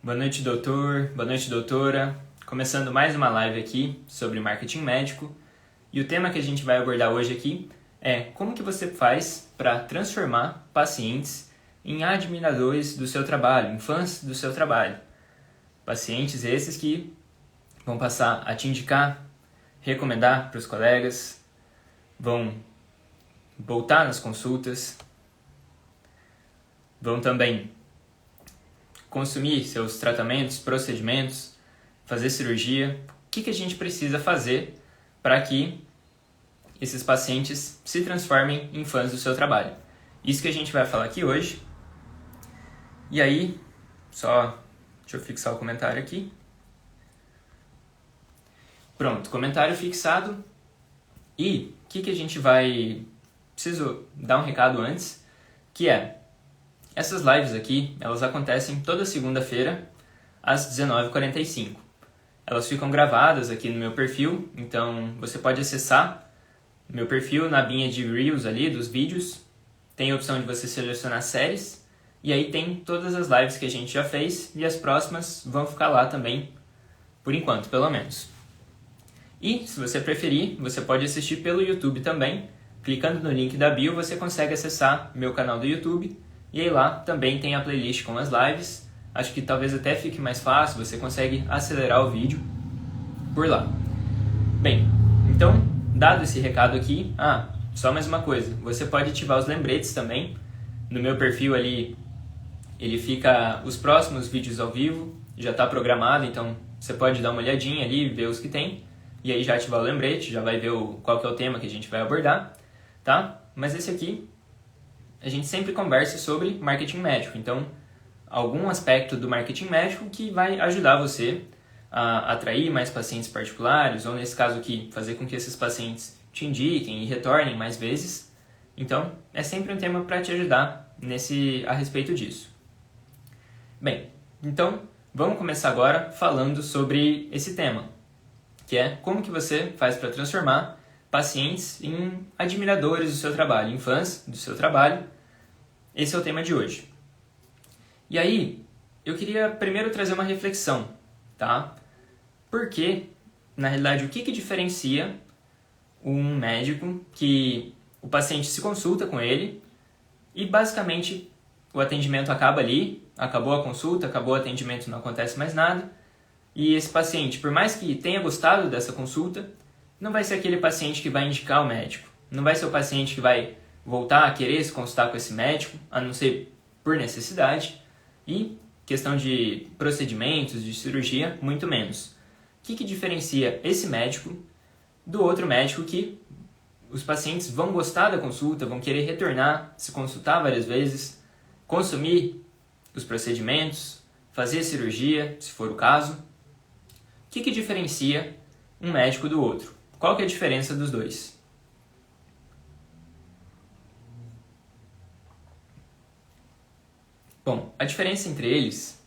Boa noite, doutor. Boa noite, doutora. Começando mais uma live aqui sobre marketing médico. E o tema que a gente vai abordar hoje aqui é como que você faz para transformar pacientes em admiradores do seu trabalho, em fãs do seu trabalho. Pacientes esses que vão passar a te indicar, recomendar para os colegas, vão voltar nas consultas, vão também consumir seus tratamentos, procedimentos, fazer cirurgia. O que a gente precisa fazer para que esses pacientes se transformem em fãs do seu trabalho? Isso que a gente vai falar aqui hoje. E aí, deixa eu fixar o comentário aqui. Pronto, comentário fixado. E o que a gente vai... Preciso dar um recado antes, que é... Essas lives aqui, elas acontecem toda segunda-feira, às 19h45. Elas ficam gravadas aqui no meu perfil, então você pode acessar meu perfil na abinha de Reels ali, dos vídeos. Tem a opção de você selecionar séries, e aí tem todas as lives que a gente já fez, e as próximas vão ficar lá também, por enquanto, pelo menos. E, se você preferir, você pode assistir pelo YouTube também. Clicando no link da bio, você consegue acessar meu canal do YouTube. E aí lá também tem a playlist com as lives. Acho que talvez até fique mais fácil, você consegue acelerar o vídeo por lá. Bem, então, dado esse recado aqui, só mais uma coisa. Você pode ativar os lembretes também. No meu perfil ali, ele fica os próximos vídeos ao vivo. Já está programado, então você pode dar uma olhadinha ali, ver os que tem. E aí já ativar o lembrete, já vai ver qual que é o tema que a gente vai abordar. Tá? Mas esse aqui... a gente sempre conversa sobre marketing médico, então algum aspecto do marketing médico que vai ajudar você a atrair mais pacientes particulares, ou nesse caso aqui, fazer com que esses pacientes te indiquem e retornem mais vezes. Então, é sempre um tema para te ajudar a respeito disso. Bem, então vamos começar agora falando sobre esse tema, que é como que você faz para transformar pacientes em admiradores do seu trabalho, em fãs do seu trabalho. Esse é o tema de hoje. E aí, eu queria primeiro trazer uma reflexão, tá? Porque, na realidade, o que diferencia um médico que o paciente se consulta com ele e, basicamente, o atendimento acaba ali, acabou a consulta, acabou o atendimento, não acontece mais nada, e esse paciente, por mais que tenha gostado dessa consulta, não vai ser aquele paciente que vai indicar o médico, não vai ser o paciente que vai voltar a querer se consultar com esse médico, a não ser por necessidade, e questão de procedimentos, de cirurgia, muito menos. O que diferencia esse médico do outro médico que os pacientes vão gostar da consulta, vão querer retornar, se consultar várias vezes, consumir os procedimentos, fazer a cirurgia, se for o caso? O que diferencia um médico do outro? Qual que é a diferença dos dois? Bom, a diferença entre eles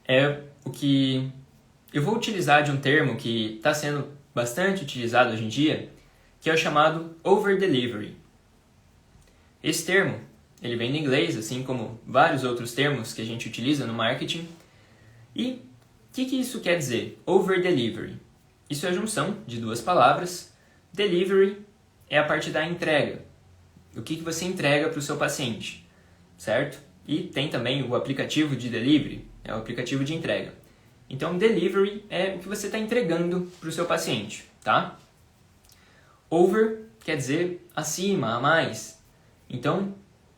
é o que eu vou utilizar de um termo que está sendo bastante utilizado hoje em dia, que é o chamado over-delivery. Esse termo, ele vem do inglês, assim como vários outros termos que a gente utiliza no marketing. E o que isso quer dizer? Over-delivery. Isso é a junção de duas palavras. Delivery é a parte da entrega. O que você entrega para o seu paciente, certo? E tem também o aplicativo de delivery, é o aplicativo de entrega. Então, delivery é o que você está entregando para o seu paciente, tá? Over quer dizer acima, a mais. Então,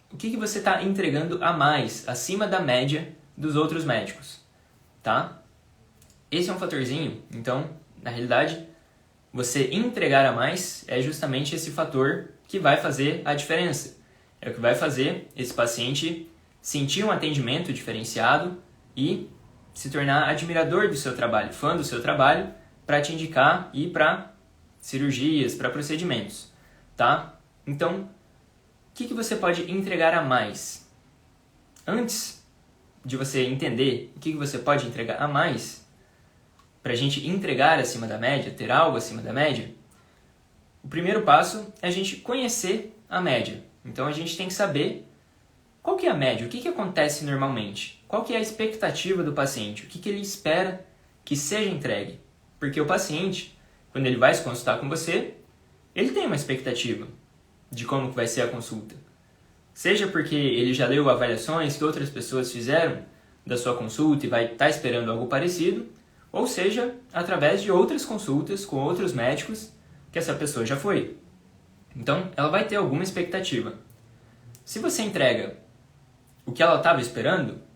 o que você está entregando a mais, acima da média dos outros médicos, tá? Esse é um fatorzinho, então, na realidade, você entregar a mais é justamente esse fator que vai fazer a diferença. É o que vai fazer esse paciente sentir um atendimento diferenciado e se tornar admirador do seu trabalho, fã do seu trabalho, para te indicar e para cirurgias, para procedimentos, tá? Então, o que você pode entregar a mais? Antes de você entender o que você pode entregar a mais, para a gente entregar acima da média, ter algo acima da média, o primeiro passo é a gente conhecer a média. Então, a gente tem que saber qual que é a média, o que acontece normalmente. qual que é a expectativa do paciente? O que ele espera que seja entregue? Porque o paciente, quando ele vai se consultar com você, ele tem uma expectativa de como vai ser a consulta. Seja porque ele já leu avaliações que outras pessoas fizeram da sua consulta e vai estar esperando algo parecido, ou seja, através de outras consultas com outros médicos que essa pessoa já foi. Então, ela vai ter alguma expectativa. Se você entrega o que ela estava esperando,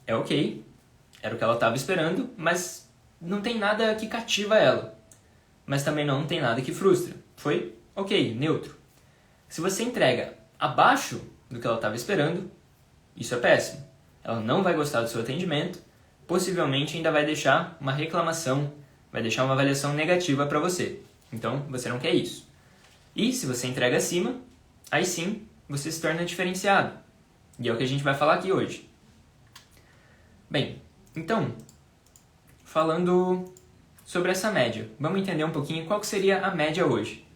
é ok, era o que ela estava esperando, mas não tem nada que cativa ela. Mas também não tem nada que frustra. Foi ok, neutro. Se você entrega abaixo do que ela estava esperando, isso é péssimo. Ela não vai gostar do seu atendimento, possivelmente ainda vai deixar uma reclamação, vai deixar uma avaliação negativa para você. Então, você não quer isso. E se você entrega acima, aí sim você se torna diferenciado. E é o que a gente vai falar aqui hoje. Bem, então, falando sobre essa média, vamos entender um pouquinho qual que seria a média hoje.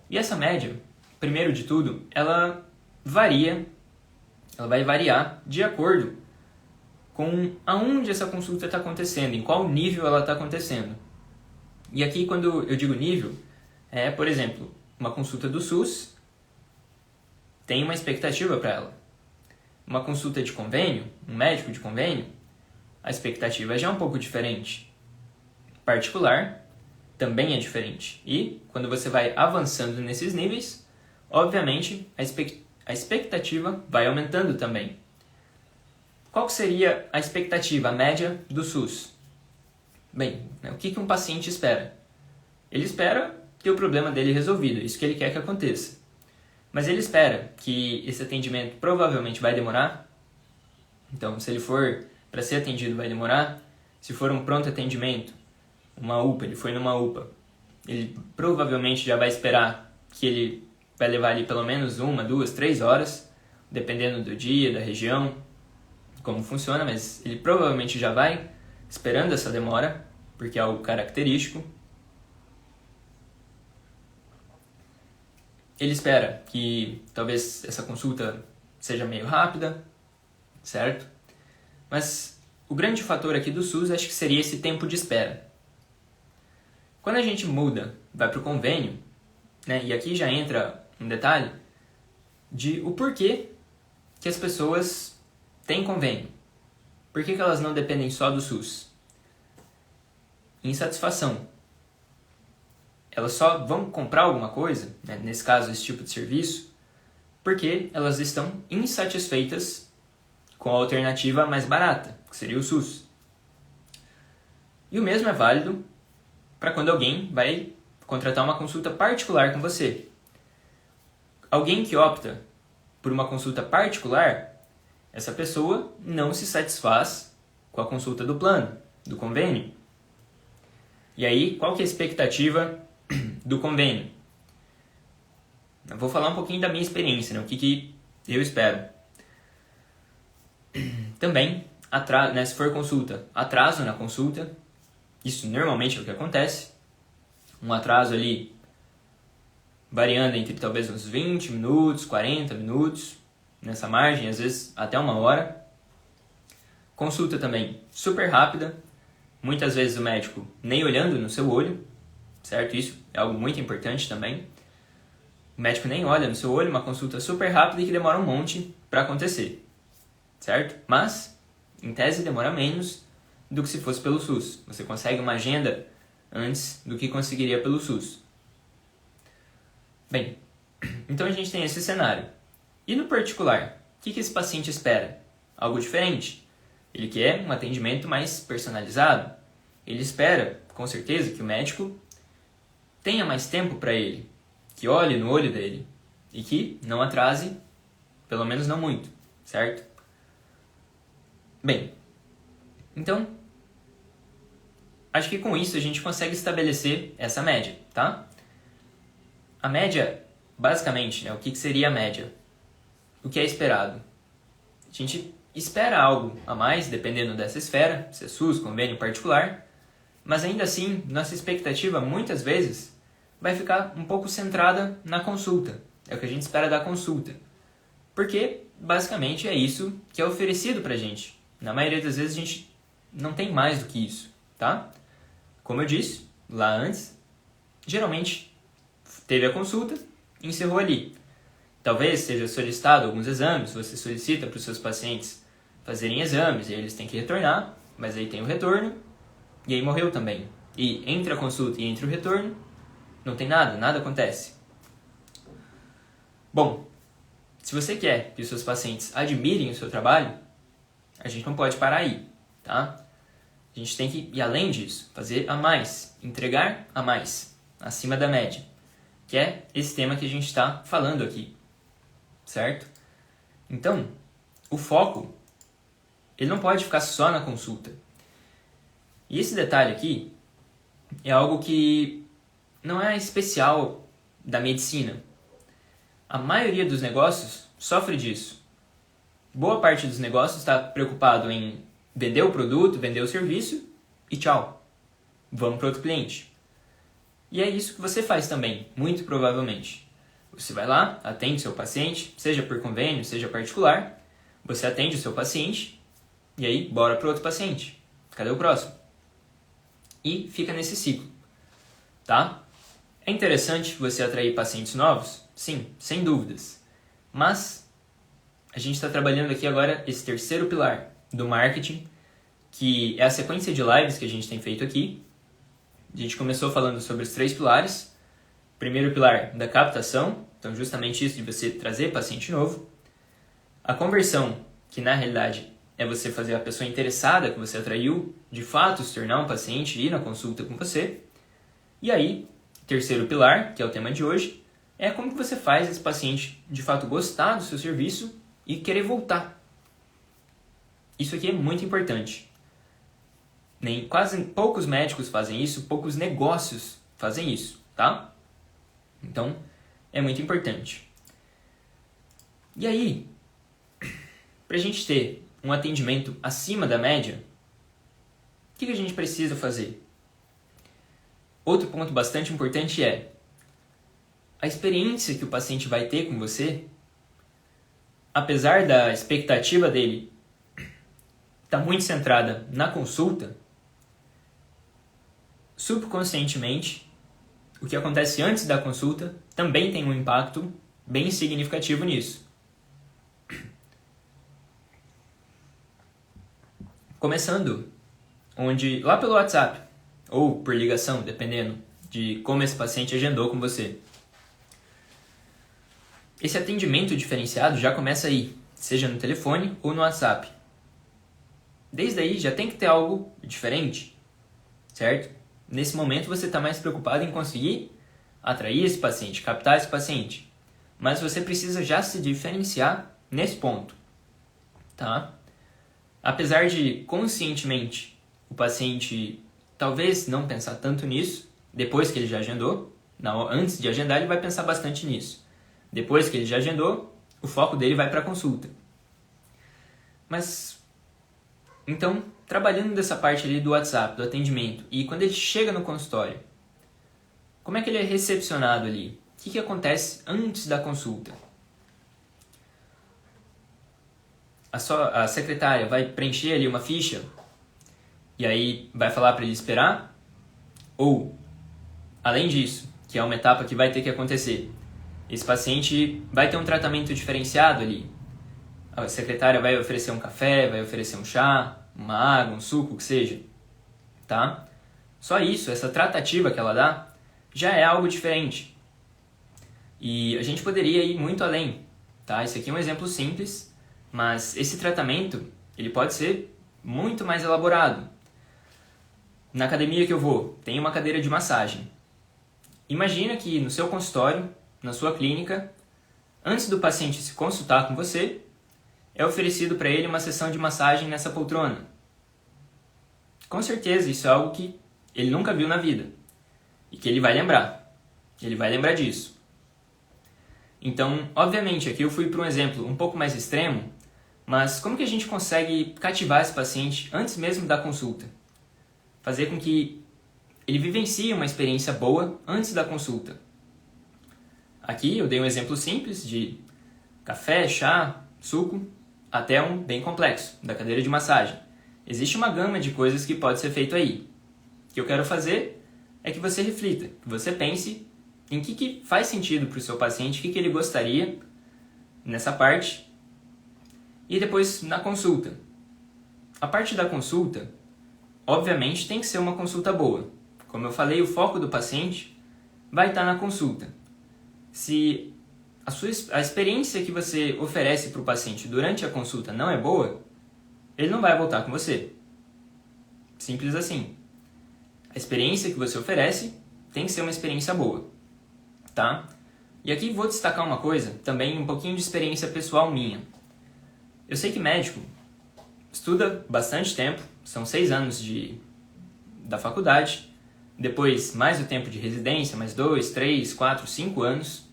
E essa média, primeiro de tudo, ela vai variar de acordo com aonde essa consulta está acontecendo, em qual nível ela está acontecendo. E aqui, quando eu digo nível, por exemplo, uma consulta do SUS tem uma expectativa para ela. Uma consulta de convênio, um médico de convênio, a expectativa já é um pouco diferente. Particular também é diferente. E quando você vai avançando nesses níveis, obviamente a expectativa vai aumentando também. Qual seria a expectativa, a média do SUS? Bem, o que um paciente espera? Ele espera ter o problema dele resolvido, isso que ele quer que aconteça. Mas ele espera que esse atendimento provavelmente vai demorar. Então, se ele for para ser atendido, vai demorar. Se for um pronto atendimento, uma UPA, ele foi numa UPA, ele provavelmente já vai esperar que ele vai levar ali pelo menos 1, 2, 3 horas, dependendo do dia, da região, como funciona, mas ele provavelmente já vai esperando essa demora, porque é algo característico. Ele espera que talvez essa consulta seja meio rápida, certo? Mas o grande fator aqui do SUS acho que seria esse tempo de espera. Quando a gente muda, vai para o convênio, e aqui já entra um detalhe de o porquê que as pessoas têm convênio. Por que elas não dependem só do SUS? Insatisfação. Elas só vão comprar alguma coisa, nesse caso esse tipo de serviço, porque elas estão insatisfeitas com a alternativa mais barata, que seria o SUS. E o mesmo é válido para quando alguém vai contratar uma consulta particular com você. Alguém que opta por uma consulta particular, essa pessoa não se satisfaz com a consulta do plano, do convênio. E aí, qual que é a expectativa do convênio? Eu vou falar um pouquinho da minha experiência, o que eu espero. Também, se for consulta, atraso na consulta, isso normalmente é o que acontece. Um atraso ali variando entre talvez uns 20 minutos, 40 minutos, nessa margem, às vezes até 1 hora. Consulta também super rápida, muitas vezes o médico nem olhando no seu olho, certo? Isso é algo muito importante também. O médico nem olha no seu olho, uma consulta super rápida e que demora um monte para acontecer, certo? Mas, em tese, demora menos do que se fosse pelo SUS. Você consegue uma agenda antes do que conseguiria pelo SUS. Bem, então a gente tem esse cenário. E no particular, o que esse paciente espera? Algo diferente. Ele quer um atendimento mais personalizado. Ele espera, com certeza, que o médico tenha mais tempo para ele, que olhe no olho dele e que não atrase, pelo menos não muito, certo? Bem, então, acho que com isso a gente consegue estabelecer essa média, tá? A média, basicamente, o que seria a média? O que é esperado? A gente espera algo a mais, dependendo dessa esfera, se é SUS, convênio particular, mas ainda assim, nossa expectativa, muitas vezes, vai ficar um pouco centrada na consulta. É o que a gente espera da consulta. Porque, basicamente, é isso que é oferecido pra gente. Na maioria das vezes, a gente não tem mais do que isso, tá? Como eu disse lá antes, geralmente teve a consulta e encerrou ali. Talvez seja solicitado alguns exames, você solicita para os seus pacientes fazerem exames e eles têm que retornar, mas aí tem o retorno e aí morreu também. E entre a consulta e entre o retorno, não tem nada, nada acontece. Bom, se você quer que os seus pacientes admirem o seu trabalho, a gente não pode parar aí, tá? A gente tem que ir além disso, fazer a mais, entregar a mais, acima da média, que é esse tema que a gente está falando aqui, certo? Então, o foco, ele não pode ficar só na consulta. E esse detalhe aqui é algo que não é especial da medicina. A maioria dos negócios sofre disso. Boa parte dos negócios está preocupado em vender o produto, vender o serviço e tchau. Vamos para outro cliente. E é isso que você faz também, muito provavelmente. Você vai lá, atende seu paciente, seja por convênio, seja particular. Você atende o seu paciente e aí bora para outro paciente. Cadê o próximo? E fica nesse ciclo, tá? É interessante você atrair pacientes novos? Sim, sem dúvidas. Mas a gente está trabalhando aqui agora esse terceiro pilar do marketing, que é a sequência de lives que a gente tem feito aqui. A gente começou falando sobre os 3 pilares. Primeiro pilar da captação, então justamente isso de você trazer paciente novo. A conversão, que na realidade é você fazer a pessoa interessada que você atraiu, de fato se tornar um paciente e ir na consulta com você. E aí, terceiro pilar, que é o tema de hoje, é como que você faz esse paciente de fato gostar do seu serviço e querer voltar. Isso aqui é muito importante. Quase poucos médicos fazem isso, poucos negócios fazem isso, tá? Então, é muito importante. E aí, para a gente ter um atendimento acima da média, o que a gente precisa fazer? Outro ponto bastante importante é a experiência que o paciente vai ter com você, apesar da expectativa dele estar muito centrada na consulta, subconscientemente, o que acontece antes da consulta também tem um impacto bem significativo nisso. Começando, onde lá pelo WhatsApp, ou por ligação, dependendo de como esse paciente agendou com você. Esse atendimento diferenciado já começa aí, seja no telefone ou no WhatsApp. Desde aí já tem que ter algo diferente, certo? Nesse momento você está mais preocupado em conseguir atrair esse paciente, captar esse paciente. Mas você precisa já se diferenciar nesse ponto, tá? Apesar de conscientemente o paciente talvez não pensar tanto nisso, depois que ele já agendou, não, antes de agendar ele vai pensar bastante nisso. Depois que ele já agendou, o foco dele vai para a consulta. Mas, então, trabalhando dessa parte ali do WhatsApp, do atendimento, e quando ele chega no consultório, como é que ele é recepcionado ali? O que acontece antes da consulta? A secretária vai preencher ali uma ficha e aí vai falar para ele esperar? Ou, além disso, que é uma etapa que vai ter que acontecer, esse paciente vai ter um tratamento diferenciado ali. A secretária vai oferecer um café, vai oferecer um chá, uma água, um suco, o que seja. Tá? Só isso, essa tratativa que ela dá, já é algo diferente. E a gente poderia ir muito além. Tá? Esse aqui é um exemplo simples, mas esse tratamento ele pode ser muito mais elaborado. Na academia que eu vou, tem uma cadeira de massagem. Imagina que no seu consultório, na sua clínica, antes do paciente se consultar com você, é oferecido para ele uma sessão de massagem nessa poltrona. Com certeza isso é algo que ele nunca viu na vida e que ele vai lembrar. Ele vai lembrar disso. Então, obviamente, aqui eu fui para um exemplo um pouco mais extremo, mas como que a gente consegue cativar esse paciente antes mesmo da consulta? Fazer com que ele vivencie uma experiência boa antes da consulta. Aqui eu dei um exemplo simples de café, chá, suco, até um bem complexo, da cadeira de massagem. Existe uma gama de coisas que pode ser feito aí. O que eu quero fazer é que você reflita, que você pense em que faz sentido para o seu paciente, o que ele gostaria nessa parte. E depois na consulta. A parte da consulta, obviamente, tem que ser uma consulta boa. Como eu falei, o foco do paciente vai estar na consulta. Se a experiência que você oferece para o paciente durante a consulta não é boa, ele não vai voltar com você. Simples assim. A experiência que você oferece tem que ser uma experiência boa, tá? E aqui vou destacar uma coisa, também um pouquinho de experiência pessoal minha. Eu sei que médico estuda bastante tempo, são 6 anos da faculdade, depois mais o tempo de residência, mais 2, 3, 4, 5 anos,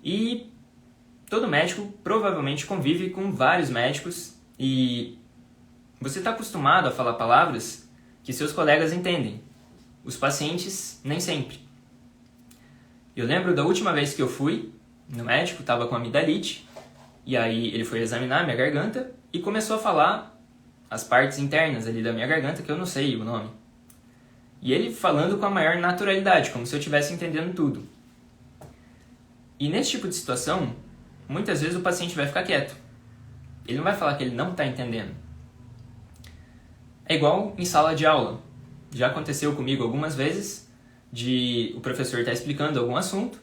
e todo médico provavelmente convive com vários médicos e você está acostumado a falar palavras que seus colegas entendem. Os pacientes, nem sempre. Eu lembro da última vez que eu fui no médico, estava com amidalite, e aí ele foi examinar minha garganta e começou a falar as partes internas ali da minha garganta, que eu não sei o nome. E ele falando com a maior naturalidade, como se eu estivesse entendendo tudo. E nesse tipo de situação, muitas vezes o paciente vai ficar quieto. Ele não vai falar que ele não está entendendo. É igual em sala de aula. Já aconteceu comigo algumas vezes de o professor estar explicando algum assunto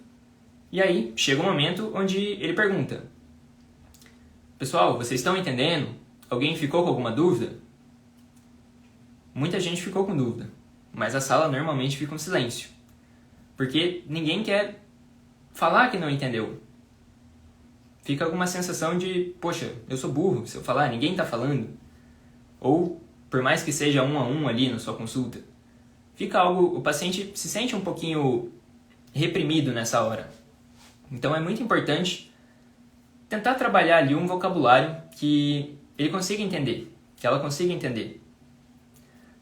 e aí chega um momento onde ele pergunta: pessoal, vocês estão entendendo? Alguém ficou com alguma dúvida? Muita gente ficou com dúvida, mas a sala normalmente fica um silêncio, porque ninguém quer falar que não entendeu. Fica alguma sensação de, poxa, eu sou burro, se eu falar, ninguém está falando. Ou, por mais que seja 1 a 1 ali na sua consulta, fica algo, o paciente se sente um pouquinho reprimido nessa hora. Então é muito importante tentar trabalhar ali um vocabulário que ele consiga entender, que ela consiga entender.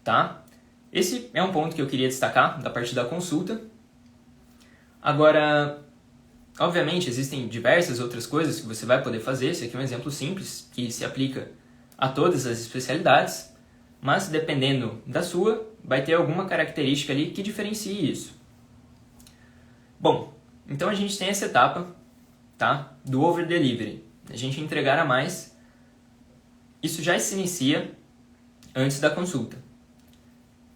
Tá? Esse é um ponto que eu queria destacar da parte da consulta. Agora, obviamente, existem diversas outras coisas que você vai poder fazer. Esse aqui é um exemplo simples que se aplica a todas as especialidades, mas dependendo da sua, vai ter alguma característica ali que diferencie isso. Bom, então a gente tem essa etapa, tá, do over delivery, a gente entregar a mais. Isso já se inicia antes da consulta.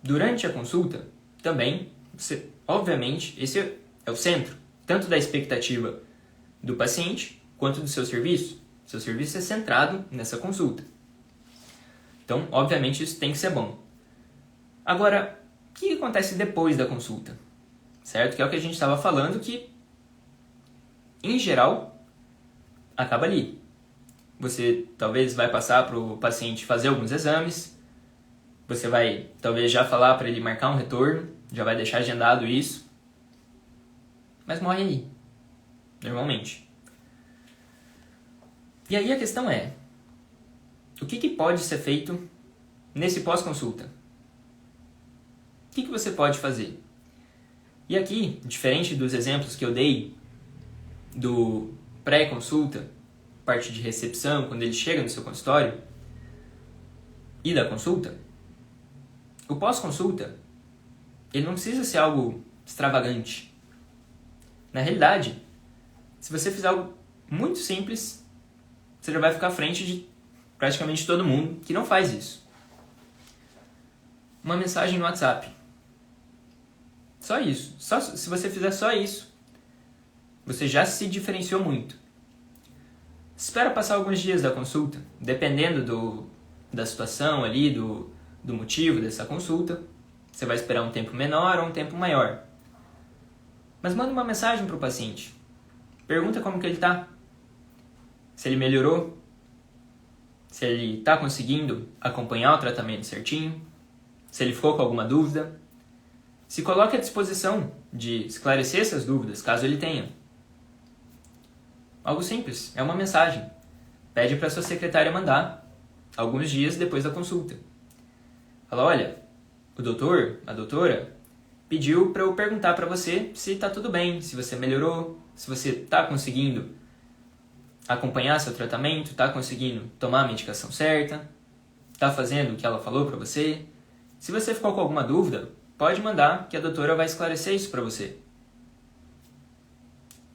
Durante a consulta, também, você, obviamente, esse é o centro, tanto da expectativa do paciente quanto do seu serviço. Seu serviço é centrado nessa consulta. Então, obviamente, isso tem que ser bom. Agora, o que acontece depois da consulta? Certo? Que é o que a gente estava falando, que, em geral, acaba ali. Você talvez vai passar para o paciente fazer alguns exames, você vai talvez já falar para ele marcar um retorno, já vai deixar agendado isso, mas morre aí, normalmente. E aí a questão é, o que pode ser feito nesse pós-consulta? O que você pode fazer? E aqui, diferente dos exemplos que eu dei do pré-consulta, parte de recepção, quando ele chega no seu consultório, e da consulta, o pós-consulta, ele não precisa ser algo extravagante. Na realidade, se você fizer algo muito simples, você já vai ficar à frente de praticamente todo mundo que não faz isso. Uma mensagem no WhatsApp. Só isso. Se você fizer só isso, você já se diferenciou muito. Espera passar alguns dias da consulta, dependendo da situação ali, do motivo dessa consulta. Você vai esperar um tempo menor ou um tempo maior. Mas manda uma mensagem para o paciente. Pergunta como que ele está. Se ele melhorou. Se ele está conseguindo acompanhar o tratamento certinho. Se ele ficou com alguma dúvida. Se coloque à disposição de esclarecer essas dúvidas, caso ele tenha. Algo simples, é uma mensagem. Pede para sua secretária mandar, alguns dias depois da consulta. Fala, olha, o doutor, a doutora, pediu para eu perguntar para você se está tudo bem, se você melhorou, se você está conseguindo acompanhar seu tratamento, está conseguindo tomar a medicação certa, está fazendo o que ela falou para você. Se você ficou com alguma dúvida, pode mandar que a doutora vai esclarecer isso para você.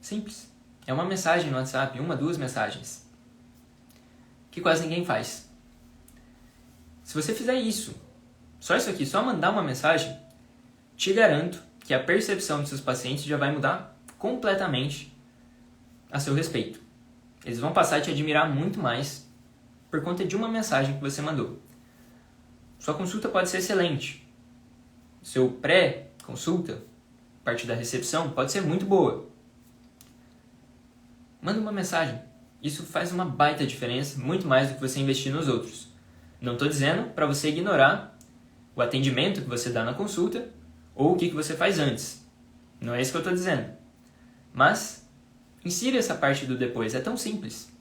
Simples. É uma mensagem no WhatsApp, 1, 2 mensagens, que quase ninguém faz. Se você fizer isso, só isso aqui, só mandar uma mensagem, te garanto que a percepção dos seus pacientes já vai mudar completamente a seu respeito. Eles vão passar a te admirar muito mais por conta de uma mensagem que você mandou. Sua consulta pode ser excelente. Seu pré-consulta, a parte da recepção, pode ser muito boa. Manda uma mensagem. Isso faz uma baita diferença, muito mais do que você investir nos outros. Não estou dizendo para você ignorar o atendimento que você dá na consulta ou o que você faz antes. Não é isso que eu estou dizendo. Mas insira essa parte do depois, é tão simples.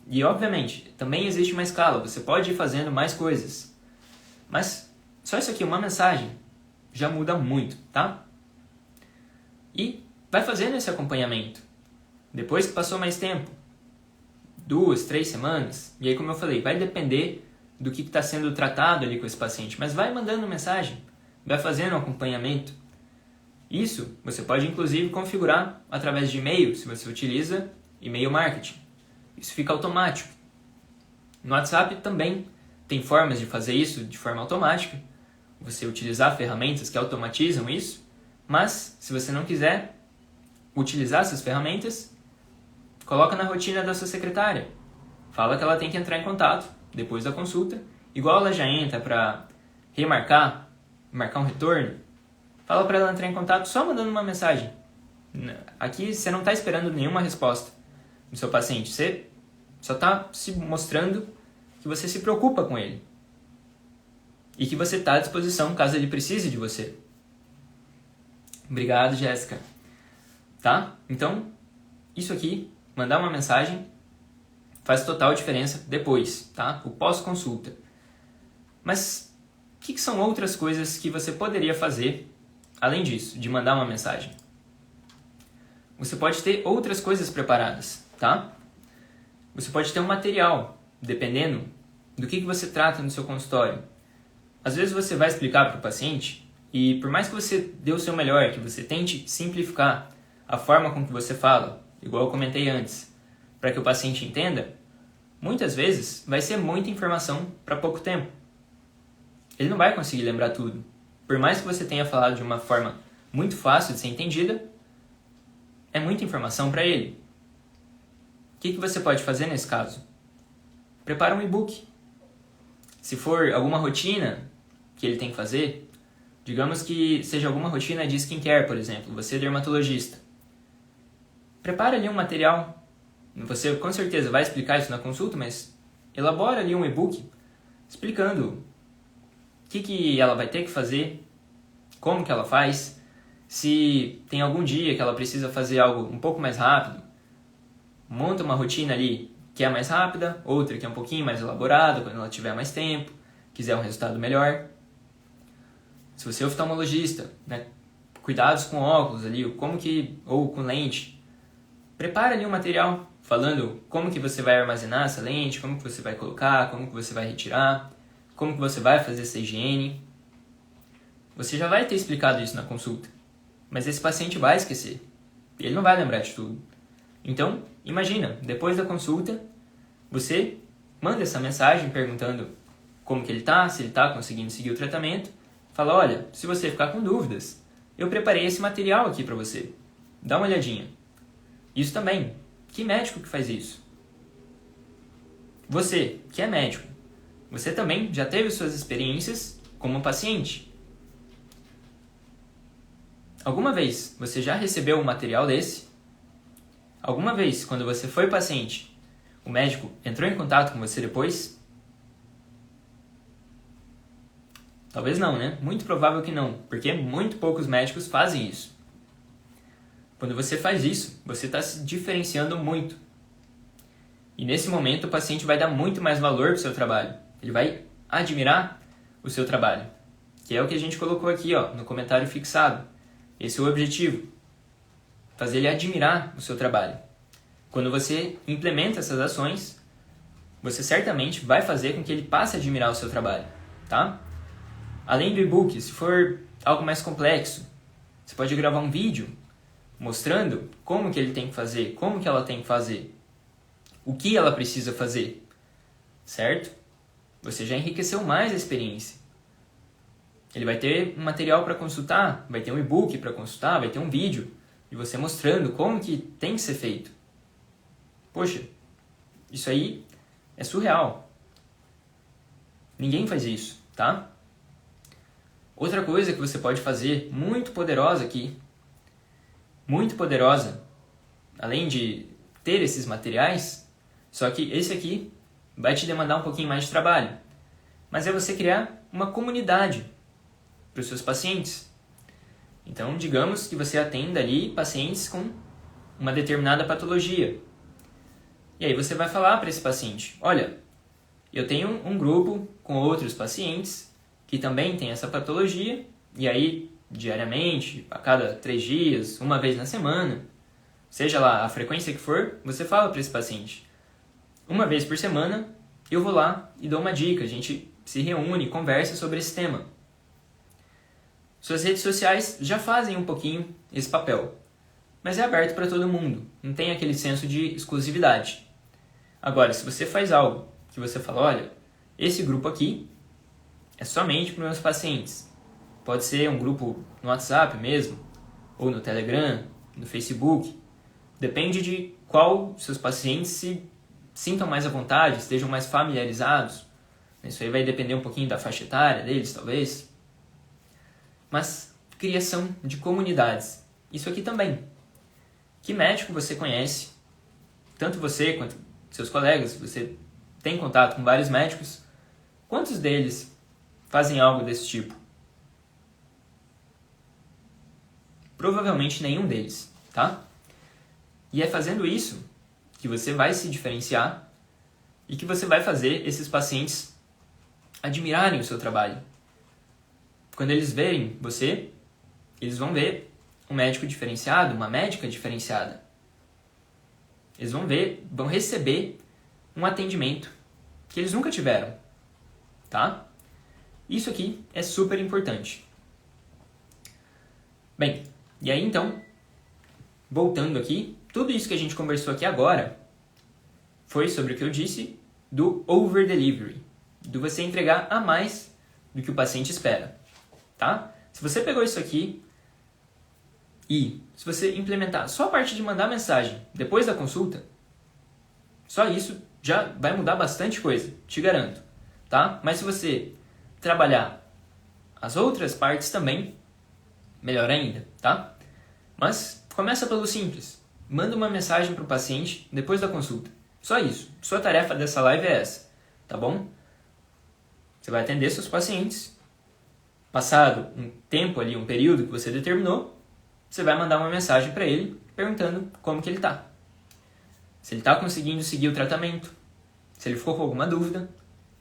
E, obviamente, também existe uma escala, você pode ir fazendo mais coisas. Mas só isso aqui, uma mensagem, já muda muito, tá? E vai fazendo esse acompanhamento. Depois que passou mais tempo, 2, 3 semanas, e aí, como eu falei, vai depender do que está sendo tratado ali com esse paciente, mas vai mandando mensagem, vai fazendo um acompanhamento. Isso você pode inclusive configurar através de e-mail, se você utiliza e-mail marketing. Isso fica automático. No WhatsApp também tem formas de fazer isso de forma automática, você utilizar ferramentas que automatizam isso, mas se você não quiser utilizar essas ferramentas, coloca na rotina da sua secretária. Fala que ela tem que entrar em contato depois da consulta. Igual ela já entra para marcar um retorno, fala para ela entrar em contato só mandando uma mensagem. Aqui você não está esperando nenhuma resposta do seu paciente. Você só está se mostrando que você se preocupa com ele. E que você está à disposição caso ele precise de você. Obrigado, Jéssica. Tá? Então, isso aqui, mandar uma mensagem, faz total diferença depois, tá? O pós-consulta. Mas o que são outras coisas que você poderia fazer, além disso, de mandar uma mensagem? Você pode ter outras coisas preparadas, tá? Você pode ter um material, dependendo do que você trata no seu consultório. Às vezes você vai explicar para o paciente e por mais que você dê o seu melhor, que você tente simplificar a forma com que você fala, igual eu comentei antes, para que o paciente entenda, muitas vezes vai ser muita informação para pouco tempo. Ele não vai conseguir lembrar tudo. Por mais que você tenha falado de uma forma muito fácil de ser entendida, é muita informação para ele. O que você pode fazer nesse caso? Prepara um e-book. Se for alguma rotina que ele tem que fazer, digamos que seja alguma rotina de skincare, por exemplo, você é dermatologista. Prepara ali um material. Você com certeza vai explicar isso na consulta, mas elabora ali um e-book explicando o que ela vai ter que fazer, como que ela faz, se tem algum dia que ela precisa fazer algo um pouco mais rápido, monta uma rotina ali que é mais rápida, outra que é um pouquinho mais elaborada, quando ela tiver mais tempo, quiser um resultado melhor. Se você é oftalmologista, né, cuidados com óculos ali, ou com lente, prepara ali um material falando como que você vai armazenar essa lente, como que você vai colocar, como que você vai retirar, como que você vai fazer essa higiene. Você já vai ter explicado isso na consulta, mas esse paciente vai esquecer. Ele não vai lembrar de tudo. Então, imagina, depois da consulta, você manda essa mensagem perguntando como que ele está, se ele está conseguindo seguir o tratamento. Fala, olha, se você ficar com dúvidas, eu preparei esse material aqui para você. Dá uma olhadinha. Isso também. Que médico que faz isso? Você, que é médico, você também já teve suas experiências como paciente. Alguma vez você já recebeu um material desse? Alguma vez, quando você foi paciente, o médico entrou em contato com você depois? Talvez não, né? Muito provável que não, porque muito poucos médicos fazem isso. Quando você faz isso, você está se diferenciando muito. E nesse momento o paciente vai dar muito mais valor para o seu trabalho. Ele vai admirar o seu trabalho. Que é o que a gente colocou aqui, ó, no comentário fixado. Esse é o objetivo. Fazer ele admirar o seu trabalho. Quando você implementa essas ações, você certamente vai fazer com que ele passe a admirar o seu trabalho, tá? Além do e-book, se for algo mais complexo, você pode gravar um vídeo mostrando como que ele tem que fazer, como que ela tem que fazer, o que ela precisa fazer, certo? Você já enriqueceu mais a experiência. Ele vai ter um material para consultar, vai ter um e-book para consultar, vai ter um vídeo de você mostrando como que tem que ser feito. Poxa, isso aí é surreal. Ninguém faz isso, tá? Outra coisa que você pode fazer, muito poderosa aqui, muito poderosa, além de ter esses materiais, só que esse aqui vai te demandar um pouquinho mais de trabalho, mas é você criar uma comunidade para os seus pacientes. Então, digamos que você atenda ali pacientes com uma determinada patologia. E aí você vai falar para esse paciente, olha, eu tenho um grupo com outros pacientes que também tem essa patologia, e aí, diariamente, a cada 3 dias, uma vez na semana, seja lá a frequência que for, você fala para esse paciente, uma vez por semana, eu vou lá e dou uma dica, a gente se reúne e conversa sobre esse tema. Suas redes sociais já fazem um pouquinho esse papel, mas é aberto para todo mundo, não tem aquele senso de exclusividade. Agora, se você faz algo que você fala, olha, esse grupo aqui é somente para os meus pacientes. Pode ser um grupo no WhatsApp mesmo, ou no Telegram, no Facebook. Depende de qual seus pacientes se sintam mais à vontade, estejam mais familiarizados. Isso aí vai depender um pouquinho da faixa etária deles, talvez. Mas criação de comunidades. Isso aqui também. Que médico você conhece? Tanto você quanto seus colegas, você tem contato com vários médicos. Quantos deles fazem algo desse tipo? Provavelmente nenhum deles, tá? E é fazendo isso que você vai se diferenciar e que você vai fazer esses pacientes admirarem o seu trabalho. Quando eles verem você, eles vão ver um médico diferenciado, uma médica diferenciada. Eles vão receber um atendimento que eles nunca tiveram, tá? Isso aqui é super importante. Bem, e aí então, voltando aqui, tudo isso que a gente conversou aqui agora foi sobre o que eu disse do over delivery, do você entregar a mais do que o paciente espera, tá? Se você pegou isso aqui e se você implementar só a parte de mandar mensagem depois da consulta, só isso já vai mudar bastante coisa, te garanto, tá? Mas se você trabalhar as outras partes também, melhor ainda, tá? Mas começa pelo simples. Manda uma mensagem para o paciente depois da consulta. Só isso. Sua tarefa dessa live é essa, tá bom? Você vai atender seus pacientes. Passado um tempo ali, um período que você determinou, você vai mandar uma mensagem para ele perguntando como que ele está. Se ele está conseguindo seguir o tratamento, se ele ficou com alguma dúvida,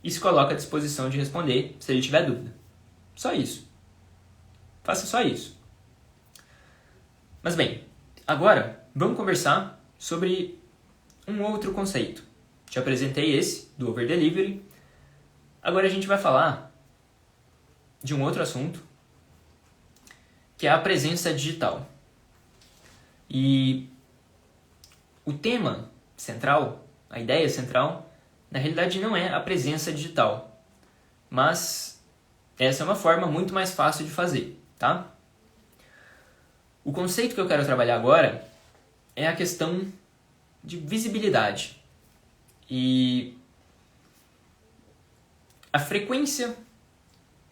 e se coloca à disposição de responder se ele tiver dúvida. Só isso. Faça só isso. Mas bem, agora vamos conversar sobre um outro conceito. Te apresentei esse, do over delivery. Agora a gente vai falar de um outro assunto, que é a presença digital. E o tema central, a ideia central, na realidade não é a presença digital, mas essa é uma forma muito mais fácil de fazer, tá? O conceito que eu quero trabalhar agora é a questão de visibilidade e a frequência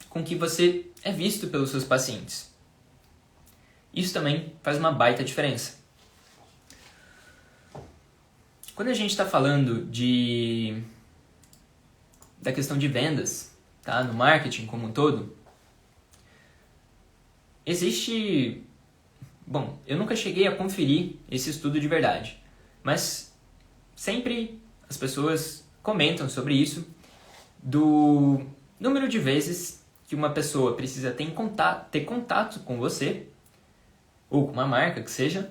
com que você é visto pelos seus pacientes. Isso também faz uma baita diferença. Quando a gente está falando da questão de vendas, tá? No marketing como um todo, existe... Bom, eu nunca cheguei a conferir esse estudo de verdade, mas sempre as pessoas comentam sobre isso, do número de vezes que uma pessoa precisa ter contato com você, ou com uma marca que seja,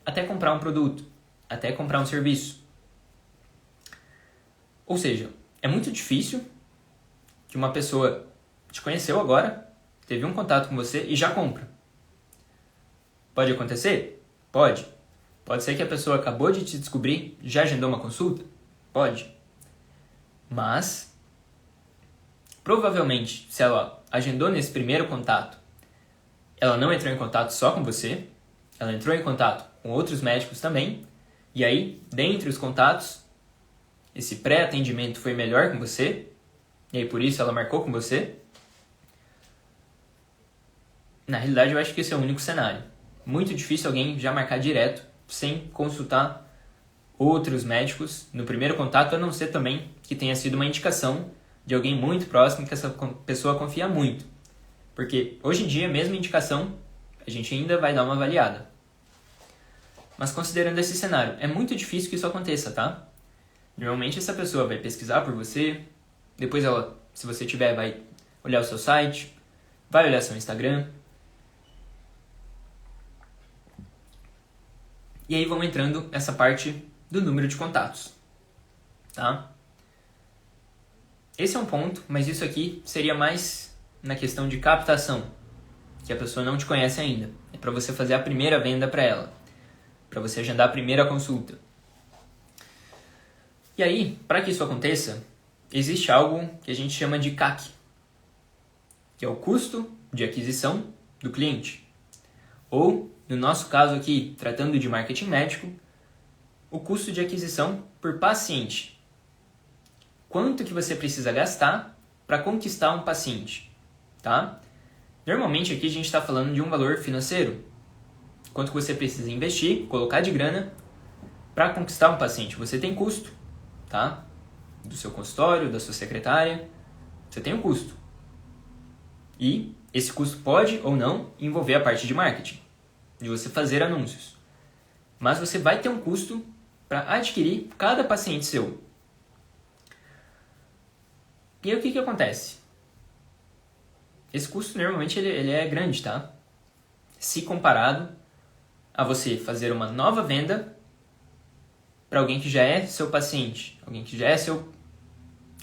até comprar um produto. até comprar um serviço. Ou seja, é muito difícil que uma pessoa te conheceu agora, teve um contato com você e já compra. Pode acontecer? Pode. Pode ser que a pessoa acabou de te descobrir, já agendou uma consulta? Pode. Mas, provavelmente, se ela agendou nesse primeiro contato, ela não entrou em contato só com você, ela entrou em contato com outros médicos também, e aí, dentre os contatos, esse pré-atendimento foi melhor com você, e aí por isso ela marcou com você. Na realidade, eu acho que esse é o único cenário. Muito difícil alguém já marcar direto, sem consultar outros médicos no primeiro contato, a não ser também que tenha sido uma indicação de alguém muito próximo, que essa pessoa confia muito. Porque hoje em dia, mesmo indicação, a gente ainda vai dar uma avaliada. Mas considerando esse cenário, é muito difícil que isso aconteça, tá? Normalmente essa pessoa vai pesquisar por você, depois ela, se você tiver, vai olhar o seu site, vai olhar seu Instagram. E aí vão entrando essa parte do número de contatos, tá? Esse é um ponto, mas isso aqui seria mais na questão de captação, que a pessoa não te conhece ainda. É para você fazer a primeira venda para ela, para você agendar a primeira consulta. E aí, para que isso aconteça, existe algo que a gente chama de CAC, que é o custo de aquisição do cliente. Ou, no nosso caso aqui, tratando de marketing médico, o custo de aquisição por paciente. Quanto que você precisa gastar para conquistar um paciente, tá? Normalmente aqui a gente está falando de um valor financeiro. Quanto que você precisa investir, colocar de grana para conquistar um paciente. Você tem custo, tá? Do seu consultório, da sua secretária, você tem um custo. E esse custo pode ou não envolver a parte de marketing, de você fazer anúncios. Mas você vai ter um custo para adquirir cada paciente seu. E aí o que acontece? Esse custo normalmente ele é grande, tá? Se comparado a você fazer uma nova venda para alguém que já é seu paciente, alguém que já é seu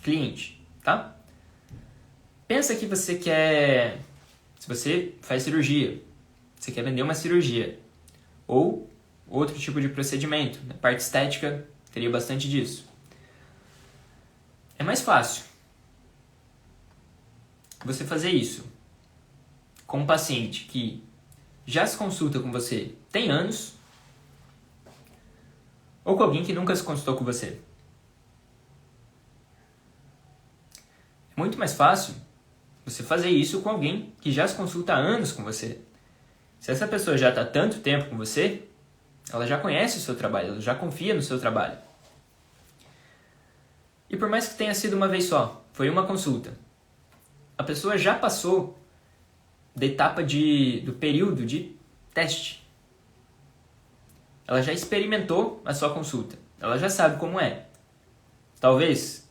cliente, tá? Pensa que você quer, se você faz cirurgia, você quer vender uma cirurgia ou outro tipo de procedimento, na parte estética teria bastante disso. É mais fácil você fazer isso com um paciente que já se consulta com você tem anos ou com alguém que nunca se consultou com você. É muito mais fácil você fazer isso com alguém que já se consulta há anos com você. Se essa pessoa já está há tanto tempo com você, ela já conhece o seu trabalho, ela já confia no seu trabalho. E por mais que tenha sido uma vez só, foi uma consulta, a pessoa já passou da etapa do período de teste. Ela já experimentou a sua consulta. Ela já sabe como é. Talvez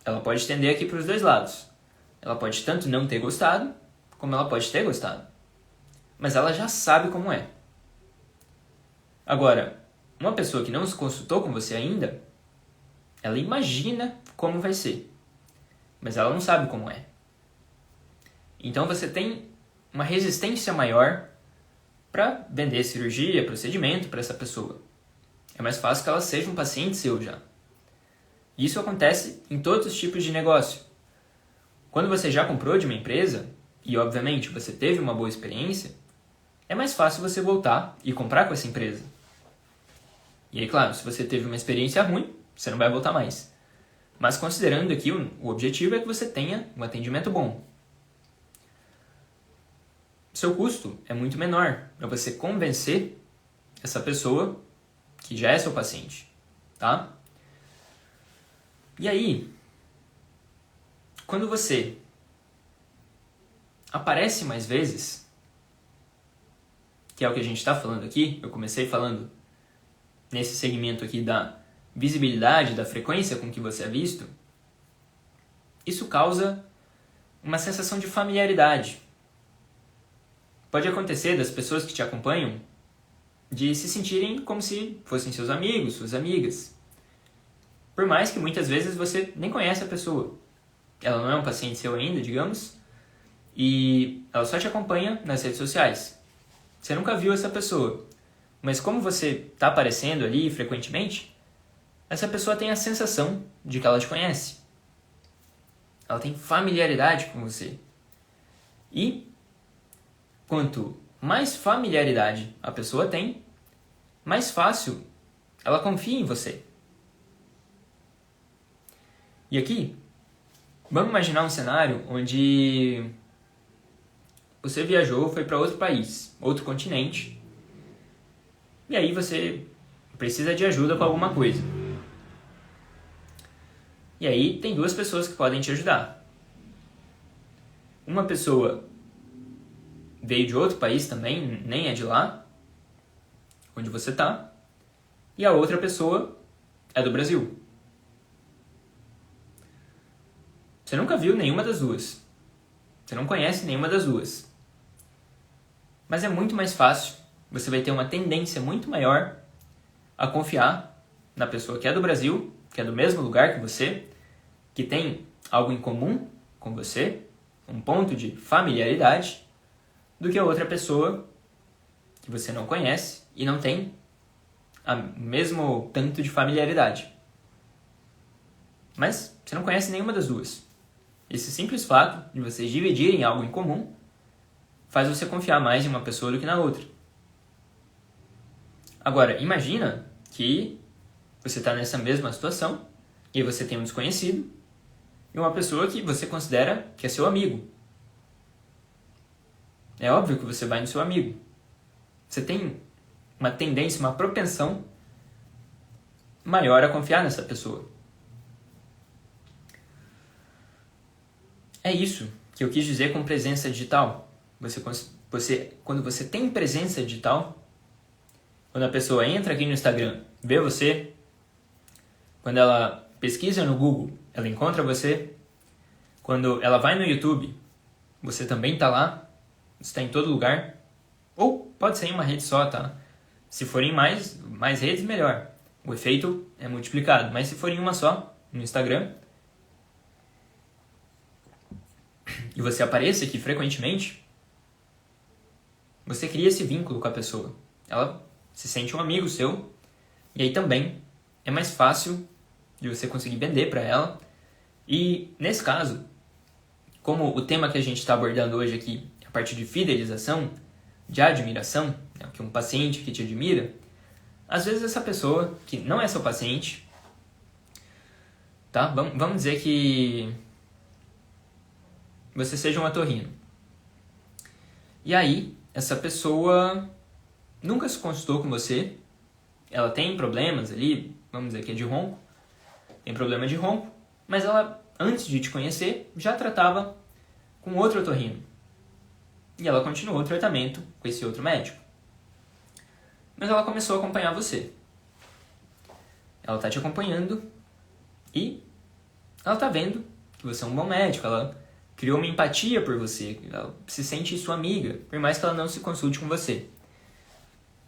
ela pode estender aqui para os dois lados. Ela pode tanto não ter gostado, como ela pode ter gostado. Mas ela já sabe como é. Agora, uma pessoa que não se consultou com você ainda, ela imagina como vai ser. Mas ela não sabe como é. Então você tem uma resistência maior para vender cirurgia, procedimento para essa pessoa. É mais fácil que ela seja um paciente seu já. Isso acontece em todos os tipos de negócio. Quando você já comprou de uma empresa, e obviamente você teve uma boa experiência, é mais fácil você voltar e comprar com essa empresa. E aí, claro, se você teve uma experiência ruim, você não vai voltar mais. Mas considerando aqui, o objetivo é que você tenha um atendimento bom. Seu custo é muito menor para você convencer essa pessoa que já é seu paciente, tá? E aí, quando você aparece mais vezes, que é o que a gente está falando aqui, eu comecei falando nesse segmento aqui da visibilidade, da frequência com que você é visto, isso causa uma sensação de familiaridade. Pode acontecer das pessoas que te acompanham de se sentirem como se fossem seus amigos, suas amigas. Por mais que muitas vezes você nem conhece a pessoa. Ela não é um paciente seu ainda, digamos, e ela só te acompanha nas redes sociais. Você nunca viu essa pessoa, mas como você está aparecendo ali frequentemente, essa pessoa tem a sensação de que ela te conhece. Ela tem familiaridade com você. E quanto mais familiaridade a pessoa tem, mais fácil ela confia em você. E aqui, vamos imaginar um cenário onde você viajou, foi para outro país, outro continente, e aí você precisa de ajuda com alguma coisa. E aí tem duas pessoas que podem te ajudar. Uma pessoa veio de outro país também, nem é de lá, onde você está, e a outra pessoa é do Brasil. Você nunca viu nenhuma das duas. Você não conhece nenhuma das duas. Mas é muito mais fácil, você vai ter uma tendência muito maior a confiar na pessoa que é do Brasil, que é do mesmo lugar que você, que tem algo em comum com você, um ponto de familiaridade, do que a outra pessoa que você não conhece e não tem o mesmo tanto de familiaridade. Mas você não conhece nenhuma das duas. Esse simples fato de vocês dividirem algo em comum faz você confiar mais em uma pessoa do que na outra. Agora, imagina que você está nessa mesma situação e você tem um desconhecido e uma pessoa que você considera que é seu amigo. É óbvio que você vai no seu amigo. Você tem uma tendência, uma propensão maior a confiar nessa pessoa. É isso que eu quis dizer com presença digital. Quando você tem presença digital, quando a pessoa entra aqui no Instagram, vê você, quando ela pesquisa no Google, ela encontra você, quando ela vai no YouTube, você também está lá, você está em todo lugar, ou pode ser em uma rede só, tá? Se forem mais redes, melhor. O efeito é multiplicado, mas se for em uma só, no Instagram, e você aparece aqui frequentemente, você cria esse vínculo com a pessoa. Ela se sente um amigo seu, e aí também é mais fácil de você conseguir vender para ela. E nesse caso, como o tema que a gente está abordando hoje aqui é a partir de fidelização, de admiração, né, que um paciente que te admira, às vezes essa pessoa que não é seu paciente, tá? Vamos dizer que você seja um otorrino. E aí, essa pessoa nunca se consultou com você, ela tem problemas ali, vamos dizer que é de ronco, tem problema de ronco, mas ela, antes de te conhecer, já tratava com outro otorrino. E ela continuou o tratamento com esse outro médico. Mas ela começou a acompanhar você. Ela está te acompanhando e ela está vendo que você é um bom médico, ela criou uma empatia por você, ela se sente sua amiga, por mais que ela não se consulte com você.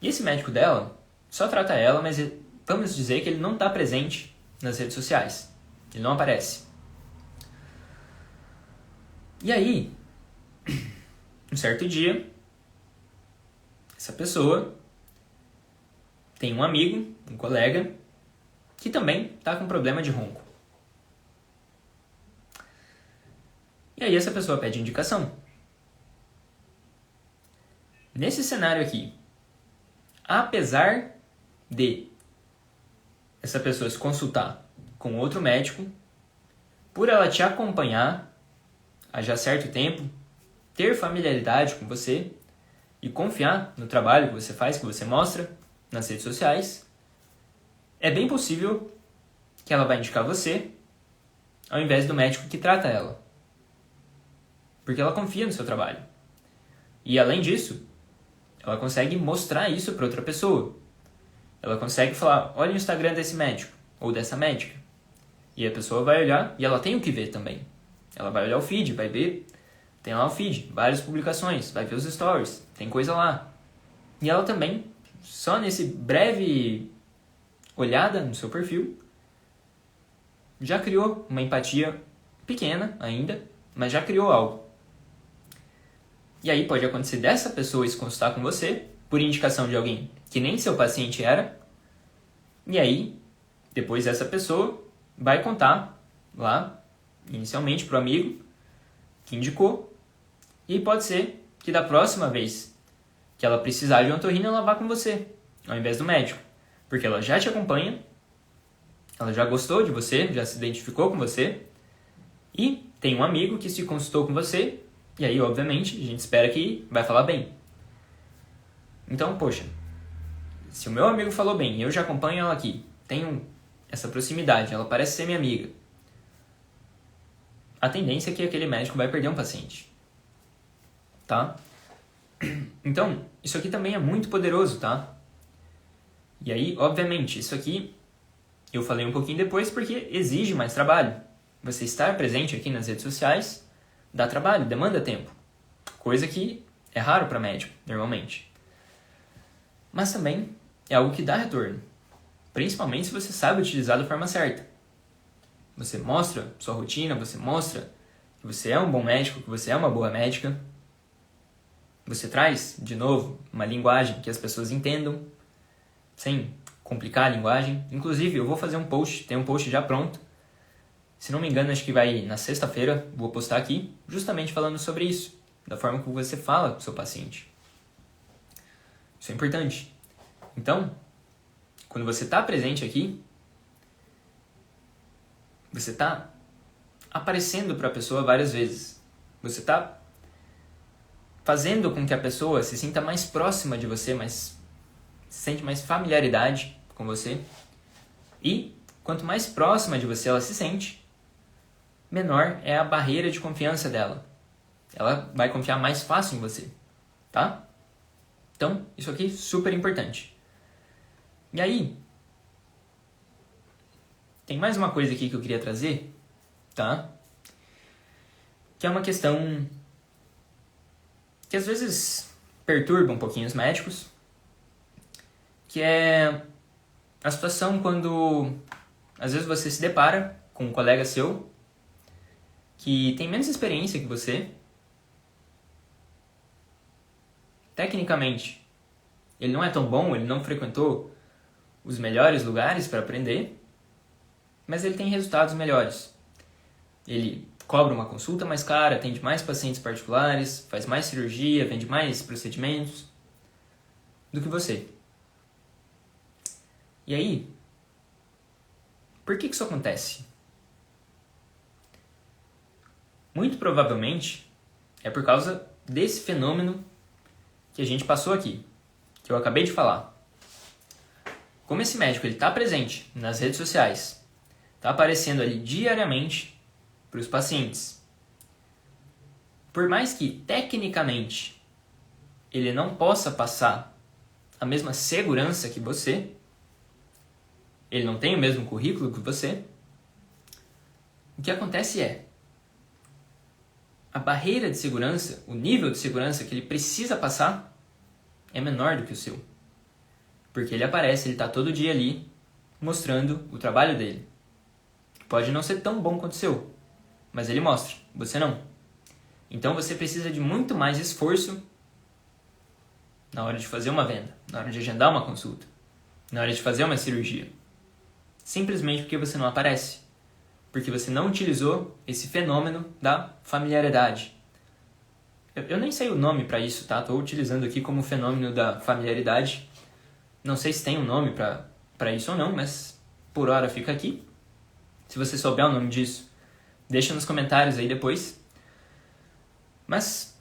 E esse médico dela só trata ela, mas vamos dizer que ele não está presente nas redes sociais. Ele não aparece. E aí, um certo dia, essa pessoa tem um amigo, um colega, que também está com problema de ronco. E aí essa pessoa pede indicação. Nesse cenário aqui, apesar de essa pessoa se consultar com outro médico, por ela te acompanhar há já certo tempo, ter familiaridade com você e confiar no trabalho que você faz, que você mostra nas redes sociais, é bem possível que ela vai indicar você ao invés do médico que trata ela. Porque ela confia no seu trabalho. E além disso, ela consegue mostrar isso para outra pessoa. Ela consegue falar, olha o Instagram desse médico ou dessa médica. E a pessoa vai olhar e ela tem o que ver também. Ela vai olhar o feed, vai ver, tem lá o feed, várias publicações, vai ver os stories, tem coisa lá. E ela também só nesse breve olhada no seu perfil, já criou uma empatia pequena ainda, mas já criou algo. E aí pode acontecer dessa pessoa se consultar com você, por indicação de alguém que nem seu paciente era, e aí depois essa pessoa vai contar lá, inicialmente para o amigo que indicou, e pode ser que da próxima vez que ela precisar de um otorrino, ela vá com você, ao invés do médico, porque ela já te acompanha, ela já gostou de você, já se identificou com você, e tem um amigo que se consultou com você, e aí, obviamente, a gente espera que vai falar bem. Então, poxa, se o meu amigo falou bem e eu já acompanho ela aqui, tenho essa proximidade, ela parece ser minha amiga, a tendência é que aquele médico vai perder um paciente. Tá? Então, isso aqui também é muito poderoso, tá? E aí, obviamente, isso aqui eu falei um pouquinho depois porque exige mais trabalho. Você estar presente aqui nas redes sociais dá trabalho, demanda tempo. Coisa que é raro para médico, normalmente. Mas também é algo que dá retorno. Principalmente se você sabe utilizar da forma certa. Você mostra sua rotina, você mostra que você é um bom médico, que você é uma boa médica. Você traz, de novo, uma linguagem que as pessoas entendam, sem complicar a linguagem. Inclusive, eu vou fazer um post, tem um post já pronto. Se não me engano, acho que vai na sexta-feira, vou postar aqui, justamente falando sobre isso, da forma que você fala com o seu paciente. Isso é importante. Então, quando você está presente aqui, você está aparecendo para a pessoa várias vezes. Você está fazendo com que a pessoa se sinta mais próxima de você, sente mais familiaridade com você. E quanto mais próxima de você ela se sente, menor é a barreira de confiança dela. Ela vai confiar mais fácil em você, tá? Então, isso aqui é super importante. E aí, tem mais uma coisa aqui que eu queria trazer, tá? Que é uma questão que às vezes perturba um pouquinho os médicos, que é a situação quando às vezes você se depara com um colega seu que tem menos experiência que você. Tecnicamente, ele não é tão bom, ele não frequentou os melhores lugares para aprender, mas ele tem resultados melhores. Ele cobra uma consulta mais cara, atende mais pacientes particulares, faz mais cirurgia, vende mais procedimentos do que você. E aí, por que isso acontece? Muito provavelmente é por causa desse fenômeno que a gente passou aqui, que eu acabei de falar. Como esse médico está presente nas redes sociais, está aparecendo ali diariamente para os pacientes, por mais que tecnicamente ele não possa passar a mesma segurança que você, ele não tem o mesmo currículo que você, o que acontece é a barreira de segurança, o nível de segurança que ele precisa passar é menor do que o seu. Porque ele aparece, ele está todo dia ali mostrando o trabalho dele. Pode não ser tão bom quanto o seu, mas ele mostra, você não. Então você precisa de muito mais esforço na hora de fazer uma venda, na hora de agendar uma consulta, na hora de fazer uma cirurgia. Simplesmente porque você não aparece. Porque você não utilizou esse fenômeno da familiaridade. Eu nem sei o nome para isso, tá? Estou utilizando aqui como fenômeno da familiaridade. Não sei se tem um nome para isso ou não, mas por hora fica aqui. Se você souber o nome disso, deixa nos comentários aí depois. Mas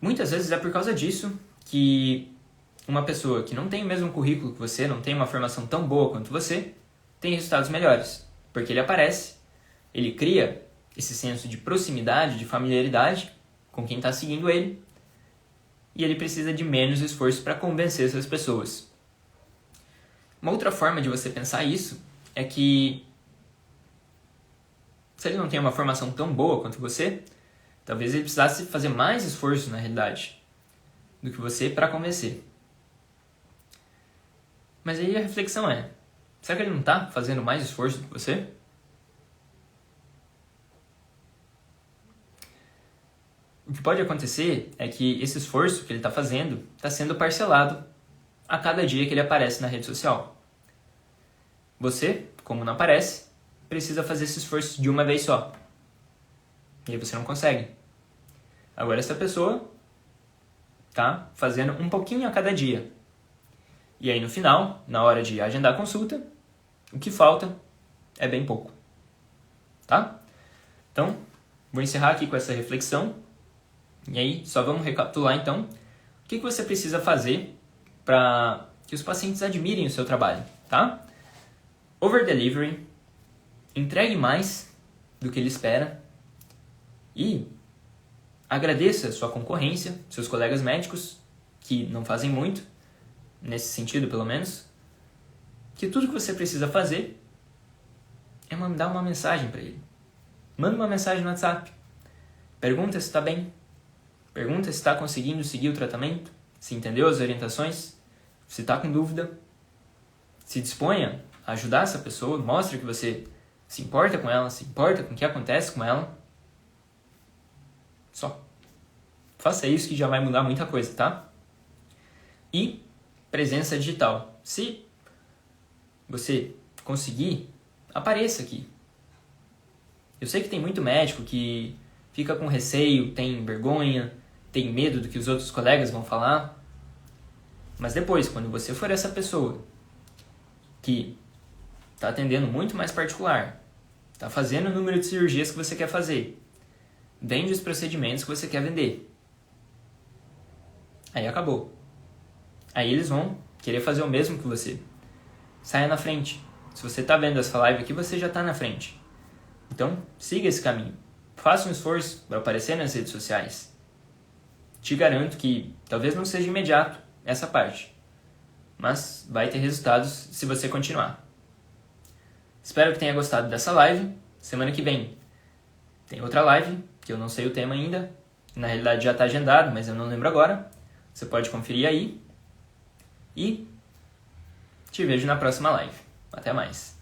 muitas vezes é por causa disso que uma pessoa que não tem o mesmo currículo que você, não tem uma formação tão boa quanto você, tem resultados melhores. Porque ele aparece, ele cria esse senso de proximidade, de familiaridade com quem está seguindo ele, e ele precisa de menos esforço para convencer essas pessoas. Uma outra forma de você pensar isso é que se ele não tem uma formação tão boa quanto você, talvez ele precisasse fazer mais esforço na realidade do que você para convencer. Mas aí a reflexão é, será que ele não está fazendo mais esforço do que você? O que pode acontecer é que esse esforço que ele está fazendo está sendo parcelado a cada dia que ele aparece na rede social. Você, como não aparece, precisa fazer esse esforço de uma vez só. E aí você não consegue. Agora essa pessoa está fazendo um pouquinho a cada dia. E aí no final, na hora de agendar a consulta, o que falta é bem pouco. Tá? Então, vou encerrar aqui com essa reflexão. E aí, só vamos recapitular então. O que você precisa fazer para que os pacientes admirem o seu trabalho, tá? Over-delivery, entregue mais do que ele espera e agradeça sua concorrência, seus colegas médicos, que não fazem muito, nesse sentido pelo menos, que tudo que você precisa fazer é mandar uma mensagem para ele. Manda uma mensagem no WhatsApp. Pergunta se está bem. Pergunta se está conseguindo seguir o tratamento, se entendeu as orientações, se está com dúvida. Se disponha a ajudar essa pessoa, mostre que você se importa com ela, se importa com o que acontece com ela. Só. Faça isso que já vai mudar muita coisa, tá? E presença digital. Se você conseguir, apareça aqui. Eu sei que tem muito médico que fica com receio, tem vergonha, tem medo do que os outros colegas vão falar. Mas depois, quando você for essa pessoa que está atendendo muito mais particular, está fazendo o número de cirurgias que você quer fazer, vende os procedimentos que você quer vender, aí acabou. Aí eles vão querer fazer o mesmo que você. Saia na frente. Se você está vendo essa live aqui, você já está na frente. Então, siga esse caminho. Faça um esforço para aparecer nas redes sociais. Te garanto que talvez não seja imediato essa parte, mas vai ter resultados se você continuar. Espero que tenha gostado dessa live. Semana que vem tem outra live, que eu não sei o tema ainda. Na realidade já está agendado, mas eu não lembro agora. Você pode conferir aí. E te vejo na próxima live. Até mais.